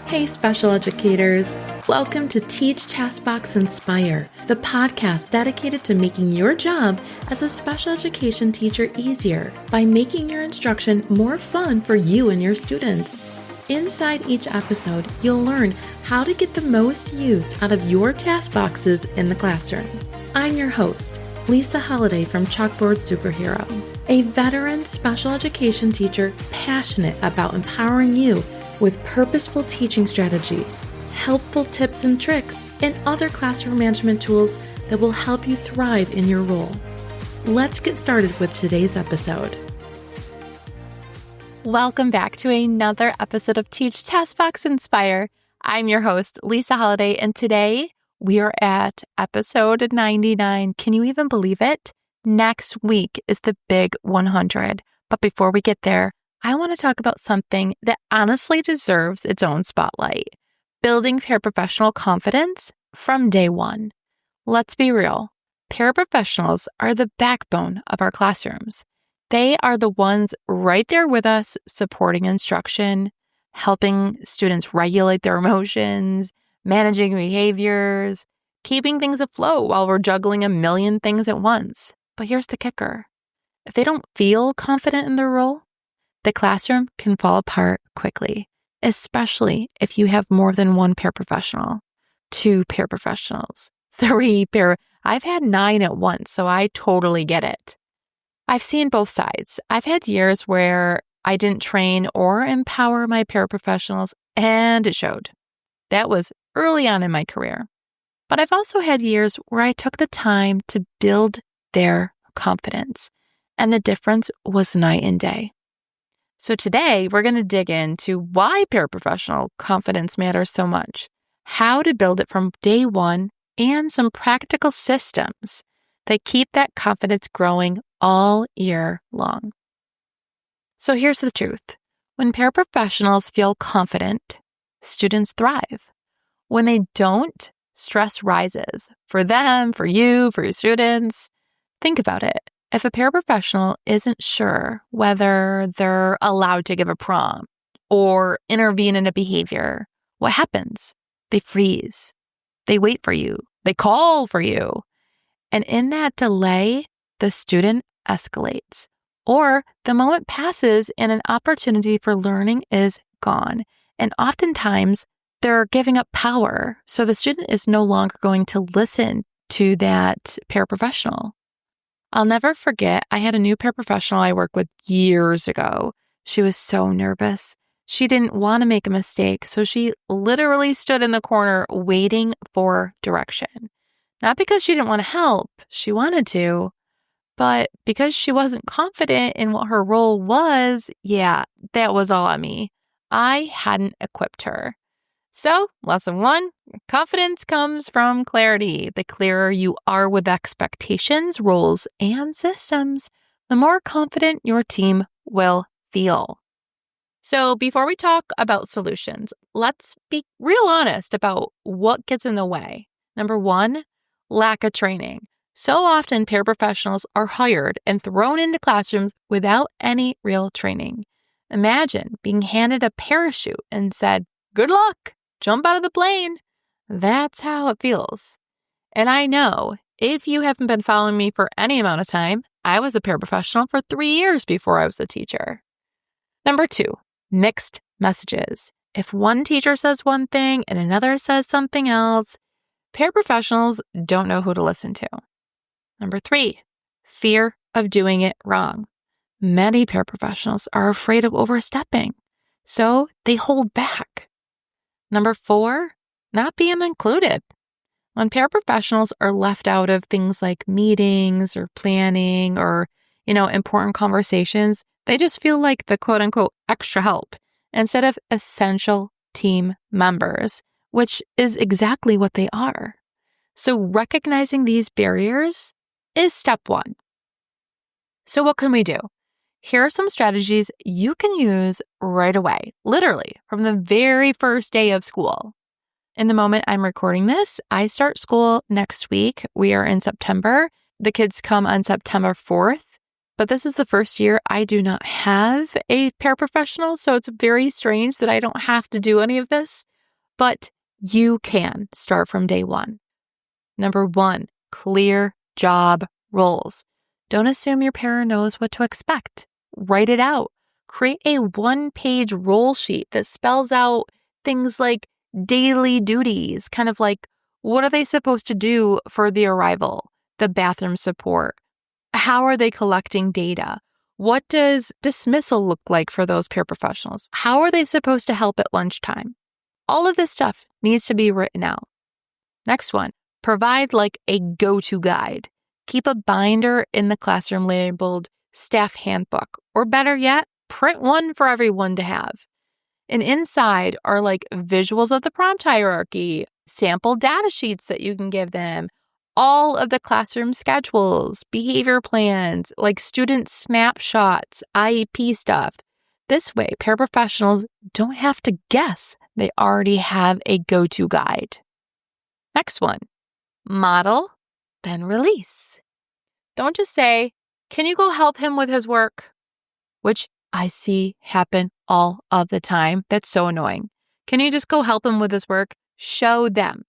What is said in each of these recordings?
Hey, special educators. Welcome to Teach, Taskbox, Inspire, the podcast dedicated to making your job as a special education teacher easier by making your instruction more fun for you and your students. Inside each episode, you'll learn how to get the most use out of your task boxes in the classroom. I'm your host, Lisa Holiday from Chalkboard Superhero, a veteran special education teacher passionate about empowering you with purposeful teaching strategies, helpful tips and tricks, and other classroom management tools that will help you thrive in your role. Let's get started with today's episode. Welcome back to another episode of Teach, Taskbox, Inspire. I'm your host, Lisa Holiday, and today we are at episode 99. Can you even believe it? Next week is the big 100. But before we get there, I want to talk about something that honestly deserves its own spotlight: building paraprofessional confidence from day one. Let's be real. Paraprofessionals are the backbone of our classrooms. They are the ones right there with us, supporting instruction, helping students regulate their emotions, managing behaviors, keeping things afloat while we're juggling a million things at once. But here's the kicker. If they don't feel confident in their role, the classroom can fall apart quickly, especially if you have more than one paraprofessional, 2 paraprofessionals, 3 I've had 9 at once, so I totally get it. I've seen both sides. I've had years where I didn't train or empower my paraprofessionals, and it showed. That was early on in my career. But I've also had years where I took the time to build their confidence, and the difference was night and day. So today, we're going to dig into why paraprofessional confidence matters so much, how to build it from day one, and some practical systems that keep that confidence growing all year long. So here's the truth. When paraprofessionals feel confident, students thrive. When they don't, stress rises for them, for you, for your students. Think about it. If a paraprofessional isn't sure whether they're allowed to give a prompt or intervene in a behavior, what happens? They freeze. They wait for you. They call for you. And in that delay, the student escalates, or the moment passes and an opportunity for learning is gone. And oftentimes, they're giving up power. So the student is no longer going to listen to that paraprofessional. I'll never forget, I had a new paraprofessional I worked with years ago. She was so nervous. She didn't want to make a mistake, so she literally stood in the corner waiting for direction. Not because she didn't want to help, she wanted to, but because she wasn't confident in what her role was, that was all on me. I hadn't equipped her. So, lesson 1, confidence comes from clarity. The clearer you are with expectations, roles, and systems, the more confident your team will feel. So, before we talk about solutions, let's be real honest about what gets in the way. Number 1, lack of training. So often, paraprofessionals are hired and thrown into classrooms without any real training. Imagine being handed a parachute and said, "Good luck. Jump out of the plane." That's how it feels. And I know if you haven't been following me for any amount of time, I was a paraprofessional for 3 years before I was a teacher. Number 2, mixed messages. If one teacher says one thing and another says something else, paraprofessionals don't know who to listen to. Number 3, fear of doing it wrong. Many paraprofessionals are afraid of overstepping, so they hold back. Number 4, not being included. When paraprofessionals are left out of things like meetings or planning or, important conversations, they just feel like the quote unquote extra help instead of essential team members, which is exactly what they are. So recognizing these barriers is step 1. So what can we do? Here are some strategies you can use right away, literally from the very first day of school. In the moment I'm recording this, I start school next week. We are in September. The kids come on September 4th. But this is the first year I do not have a paraprofessional, so it's very strange that I don't have to do any of this. but you can start from day one. Number 1, clear job roles. Don't assume your para knows what to expect. Write it out. Create a 1-page role sheet that spells out things like daily duties, kind of like what are they supposed to do for the arrival, the bathroom support, how are they collecting data, what does dismissal look like for those paraprofessionals, how are they supposed to help at lunchtime. All of this stuff needs to be written out. Next one, provide like a go-to guide. Keep a binder in the classroom labeled staff handbook, or better yet, print one for everyone to have. And inside are like visuals of the prompt hierarchy, sample data sheets that you can give them, all of the classroom schedules, behavior plans, like student snapshots, IEP stuff. This way, paraprofessionals don't have to guess. They already have a go-to guide. Next one, model, then release. Don't just say, can you go help him with his work? Which I see happen all of the time. That's so annoying. Can you just go help him with his work? Show them.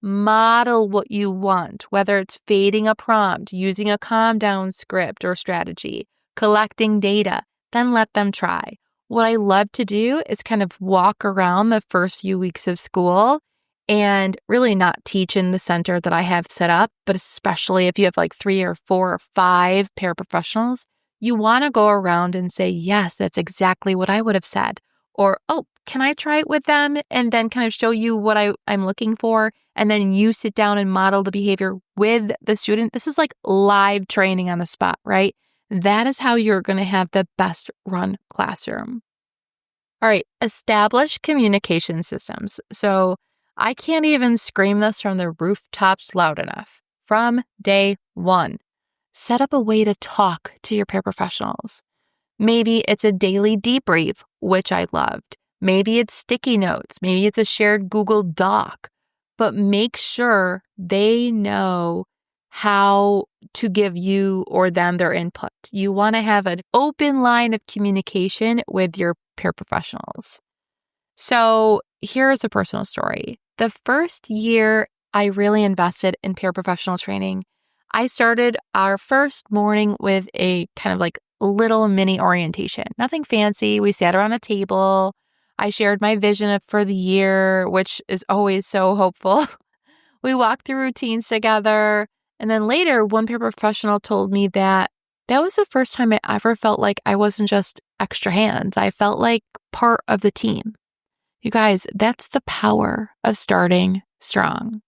Model what you want, whether it's fading a prompt, using a calm down script or strategy, collecting data, then let them try. What I love to do is kind of walk around the first few weeks of school and really not teach in the center that I have set up, but especially if you have like 3 or 4 or 5 paraprofessionals, you want to go around and say, yes, that's exactly what I would have said. Or, oh, can I try it with them? And then kind of show you what I'm looking for. And then you sit down and model the behavior with the student. This is like live training on the spot, right? That is how you're going to have the best run classroom. All right, establish communication systems. So I can't even scream this from the rooftops loud enough. From day one, set up a way to talk to your paraprofessionals. Maybe it's a daily debrief, which I loved. Maybe it's sticky notes. Maybe it's a shared Google Doc. But make sure they know how to give you or them their input. You want to have an open line of communication with your paraprofessionals. So here's a personal story. The first year I really invested in paraprofessional training, I started our first morning with a kind of like little mini orientation. Nothing fancy. We sat around a table. I shared my vision for the year, which is always so hopeful. We walked through routines together. And then later, one paraprofessional told me that was the first time I ever felt like I wasn't just extra hands. I felt like part of the team. You guys, that's the power of starting strong.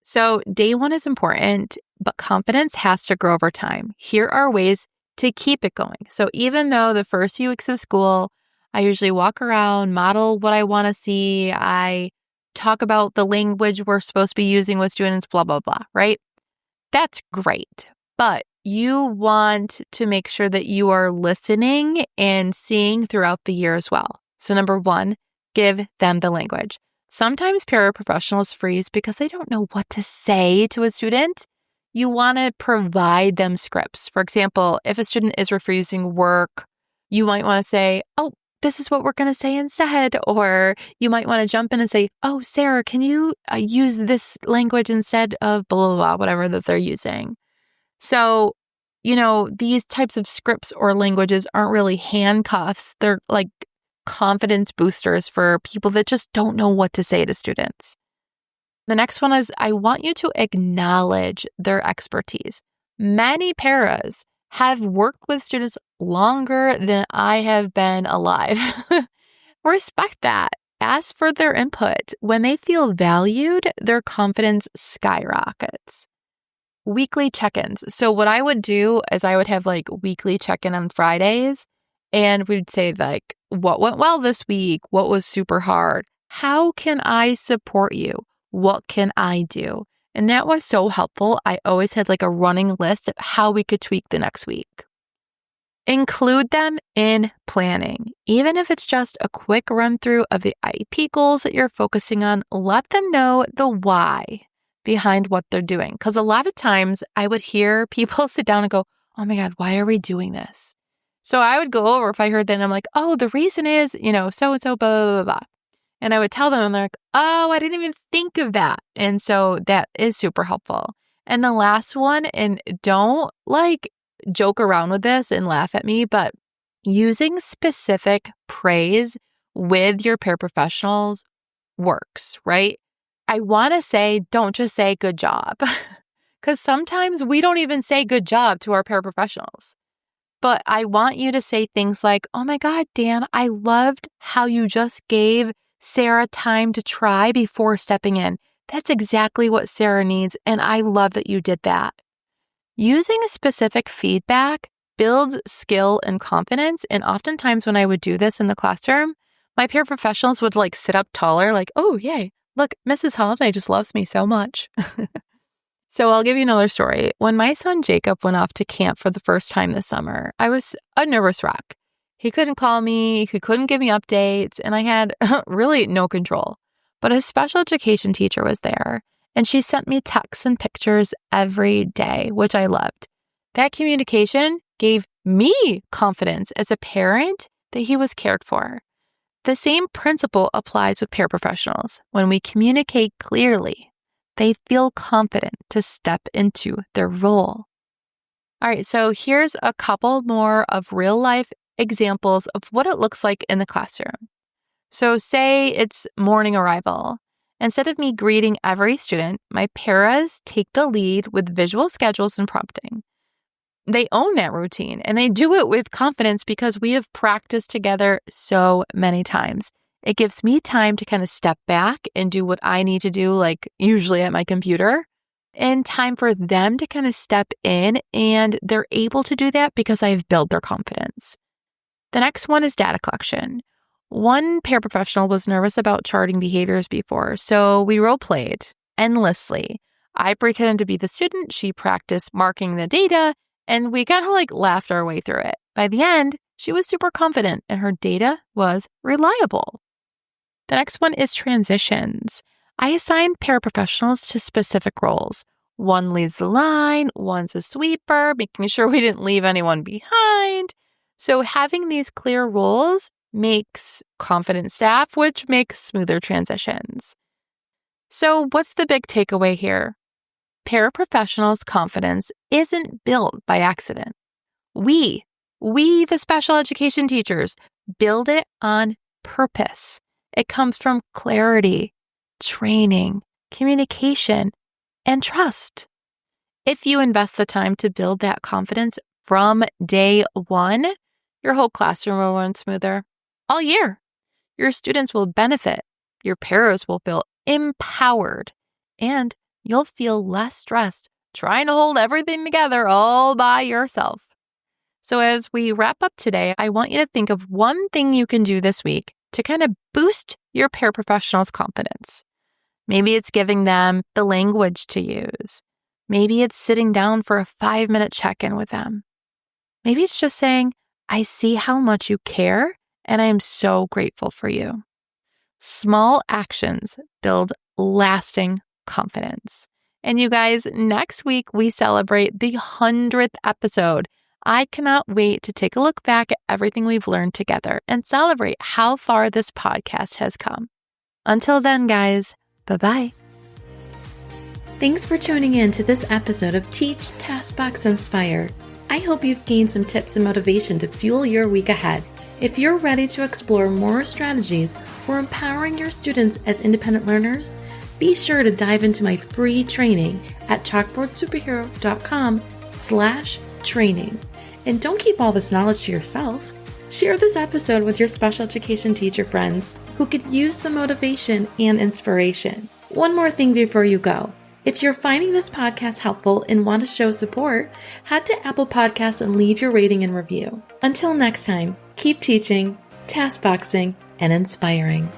So day one is important, but confidence has to grow over time. Here are ways to keep it going. So even though the first few weeks of school, I usually walk around, model what I want to see. I talk about the language we're supposed to be using with students, blah, blah, blah, right? That's great. But you want to make sure that you are listening and seeing throughout the year as well. So number 1, give them the language. Sometimes paraprofessionals freeze because they don't know what to say to a student. You want to provide them scripts. For example, if a student is refusing work, you might want to say, oh, this is what we're going to say instead. Or you might want to jump in and say, oh, Sarah, can you use this language instead of blah, blah, blah, whatever that they're using. So, these types of scripts or languages aren't really handcuffs. They're like confidence boosters for people that just don't know what to say to students. The next one is I want you to acknowledge their expertise. Many paras have worked with students longer than I have been alive. Respect that. Ask for their input. When they feel valued, their confidence skyrockets. Weekly check-ins. So what I would do is I would have like weekly check-in on Fridays, and we'd say like, what went well this week? What was super hard? How can I support you? What can I do? And that was so helpful. I always had like a running list of how we could tweak the next week. Include them in planning. Even if it's just a quick run through of the IEP goals that you're focusing on, let them know the why behind what they're doing. Because a lot of times I would hear people sit down and go, oh my God, why are we doing this? So I would go over if I heard that and I'm like, oh, the reason is, so-and-so, blah, blah, blah, blah. And I would tell them, and they're like, oh, I didn't even think of that. And so that is super helpful. And the last one, and don't like joke around with this and laugh at me, but using specific praise with your paraprofessionals works, right? I want to say, don't just say good job, because sometimes we don't even say good job to our paraprofessionals. But I want you to say things like, oh my God, Dan, I loved how you just gave Sarah time to try before stepping in. That's exactly what Sarah needs, and I love that you did that. Using specific feedback builds skill and confidence, and oftentimes when I would do this in the classroom, my paraprofessionals would like sit up taller, like, oh, yay, look, Mrs. Holiday just loves me so much. So I'll give you another story. When my son Jacob went off to camp for the first time this summer, I was a nervous wreck. He couldn't call me, he couldn't give me updates, and I had really no control. But a special education teacher was there, and she sent me texts and pictures every day, which I loved. That communication gave me confidence as a parent that he was cared for. The same principle applies with paraprofessionals. When we communicate clearly, they feel confident to step into their role. All right, so here's a couple more of real life examples of what it looks like in the classroom. So say it's morning arrival. Instead of me greeting every student, my paras take the lead with visual schedules and prompting. They own that routine, and they do it with confidence because we have practiced together so many times. It gives me time to kind of step back and do what I need to do, like usually at my computer, and time for them to kind of step in, and they're able to do that because I've built their confidence. The next one is data collection. One paraprofessional was nervous about charting behaviors before, so we role-played endlessly. I pretended to be the student, she practiced marking the data, and we kind of like laughed our way through it. By the end, she was super confident and her data was reliable. The next one is transitions. I assigned paraprofessionals to specific roles. One leads the line, one's a sweeper, making sure we didn't leave anyone behind. So having these clear roles makes confident staff, which makes smoother transitions. So what's the big takeaway here? Paraprofessionals' confidence isn't built by accident. We, the special education teachers, build it on purpose. It comes from clarity, training, communication, and trust. If you invest the time to build that confidence from day one, your whole classroom will run smoother all year. Your students will benefit, your paras will feel empowered, and you'll feel less stressed trying to hold everything together all by yourself. So as we wrap up today, I want you to think of one thing you can do this week to kind of boost your paraprofessionals' confidence. Maybe it's giving them the language to use. Maybe it's sitting down for a 5-minute check-in with them. Maybe it's just saying, I see how much you care, and I am so grateful for you. Small actions build lasting confidence. And you guys, next week we celebrate the 100th episode. I cannot wait to take a look back at everything we've learned together and celebrate how far this podcast has come. Until then, guys, bye-bye. Thanks for tuning in to this episode of Teach, Taskbox, Inspire. I hope you've gained some tips and motivation to fuel your week ahead. If you're ready to explore more strategies for empowering your students as independent learners, be sure to dive into my free training at chalkboardsuperhero.com/training. And don't keep all this knowledge to yourself. Share this episode with your special education teacher friends who could use some motivation and inspiration. One more thing before you go. If you're finding this podcast helpful and want to show support, head to Apple Podcasts and leave your rating and review. Until next time, keep teaching, taskboxing, and inspiring.